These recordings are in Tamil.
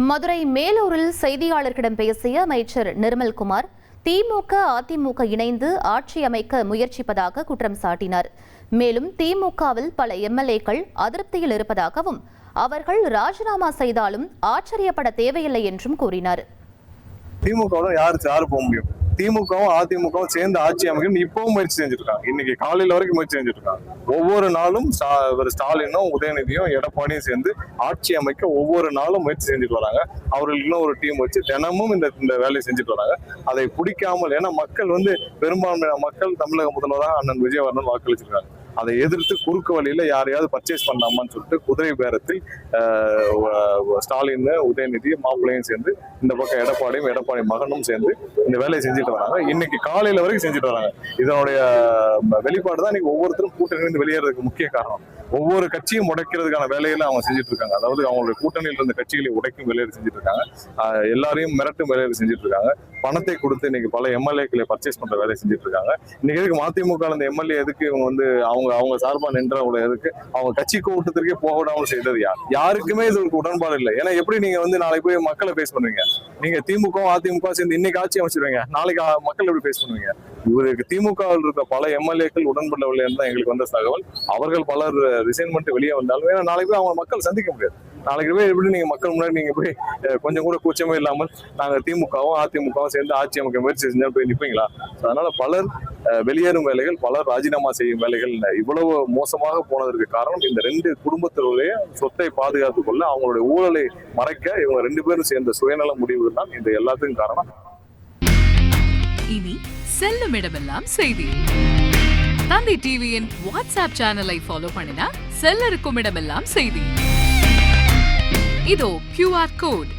மதுரை மேலூரில் செய்தியாளர்களிடம் பேசிய அமைச்சர் நிர்மல்குமார் திமுக அதிமுக இணைந்து ஆட்சி அமைக்க முயற்சிப்பதாக குற்றம் சாட்டினார். மேலும் திமுகவில் பல எம்எல்ஏக்கள் அதிருப்தியில் இருப்பதாகவும் அவர்கள் ராஜினாமா செய்தாலும் ஆச்சரியப்பட தேவையில்லை என்றும் கூறினார். திமுக யாரு போக முடியும்? திமுகவும் அதிமுகவும் சேர்ந்து ஆட்சி அமைக்கணும் இப்பவும் முயற்சி செஞ்சுருக்காங்க. இன்னைக்கு காலையில வரைக்கும் முயற்சி செஞ்சுட்டு இருக்காங்க. ஒவ்வொரு நாளும் ஸ்டாலினும் உதயநிதியும் எடப்பாடியும் சேர்ந்து ஆட்சி அமைக்க ஒவ்வொரு நாளும் முயற்சி செஞ்சுட்டு வராங்க. அவர்களுக்கு இன்னும் ஒரு டீம் வச்சு தினமும் இந்த வேலையை செஞ்சுட்டு வராங்க. அதை பிடிக்காமல், ஏன்னா மக்கள் பெரும்பான்மையான மக்கள் தமிழக முதல்வராக அண்ணன் விஜயவர்தன் வாக்களிச்சிருக்காங்க. அதை எதிர்த்து குறுக்கு வழியில யாரையாவது பர்ச்சேஸ் பண்ணாமான்னு சொல்லிட்டு குதிரை பேரத்தில் ஸ்டாலின், உதயநிதி, மாப்பிள்ளையும் சேர்ந்து இந்த பக்கம் எடப்பாடி மகனும் சேர்ந்து இந்த வேலையை செஞ்சுட்டு வராங்க. இன்னைக்கு காலையில வரைக்கும் செஞ்சுட்டு வராங்க. இதனுடைய வெளிப்பாடு தான் இன்னைக்கு ஒவ்வொருத்தரும் கூட்டணியிலிருந்து வெளியேறதுக்கு முக்கிய காரணம். ஒவ்வொரு கட்சியும் உடைக்கிறதுக்கான வேலையில அவங்க செஞ்சுட்டு இருக்காங்க. அதாவது அவங்களுடைய கூட்டணியில் இருந்த கட்சிகளை உடைக்கும் வேலையை செஞ்சுட்டு இருக்காங்க. எல்லாரையும் மிரட்டும் வேலையை செஞ்சுட்டு இருக்காங்க. பணத்தை கொடுத்து இன்னைக்கு பல எம்எல்ஏக்களை பர்ச்சேஸ் பண்ற வேலையை செஞ்சுட்டு இருக்காங்க. இன்னைக்கு எதுக்கு மதிமுக அந்த எம்எல்ஏ எதுக்கு இவங்க அவங்க சார்பா நின்றவங்க எதுக்கு அவங்க கட்சி கூட்டத்திற்கே போக விடாமல் செய்தது யாருக்குமே இது ஒரு உடன்பாடு இல்லை. ஏன்னா எப்படி நீங்க நாளைக்கு போய் மக்களை பேஸ் பண்ணுவீங்க? நீங்க திமுக அதிமுக சேர்ந்து இன்னைக்கு ஆட்சி அமைச்சிருவீங்க, நாளைக்கு மக்கள் எப்படி பேஸ் பண்ணுவீங்க? இவருக்கு திமுகவில் இருக்க பல எம்எல்ஏக்கள் உடன்படவில்லை தான் எங்களுக்கு வந்த தகவல். அவர்கள் பலர் ரிசைன் பண்ணிட்டு வெளியே வந்தாலும் ஏன்னா நாளைக்கு போய் அவங்க மக்கள் சந்திக்க முடியாது. நாளைக்கு போய் எப்படி நீங்க மக்கள் முன்னாடி நீங்க போய் கொஞ்சம் கூட கூச்சமே இல்லாமல் நாங்க திமுகவும் அதிமுகவும் சேர்ந்து ஆட்சி அமைக்க முயற்சி செஞ்சாலும் போய் நிற்பீங்களா? அதனால பலர் வெளியேறும் வேலைகள், பலர் ராஜினாமா செய்யும் வேலைகள் இவ்வளவு மோசமாக போனதற்கு காரணம் இந்த ரெண்டு குடும்பத்தினுடைய சொத்தை பாதுகாத்துக் கொள்ள அவங்களுடைய ஊழலை மறைக்க இவங்க ரெண்டு பேரும் சேர்ந்த சுயநல முடிவுகள் தான் இந்த எல்லாத்துக்கும் காரணம். இனி செல்லும் இடமெல்லாம் செய்தி. தந்தி டிவியின் வாட்ஸ்அப் சேனலை ஃபாலோ பண்ணினா செல்ல இருக்கும் இடமெல்லாம் செய்தி. இதோ QR கோட்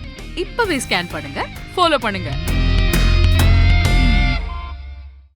இப்பவே ஸ்கேன் பண்ணுங்க, ஃபாலோ பண்ணுங்க.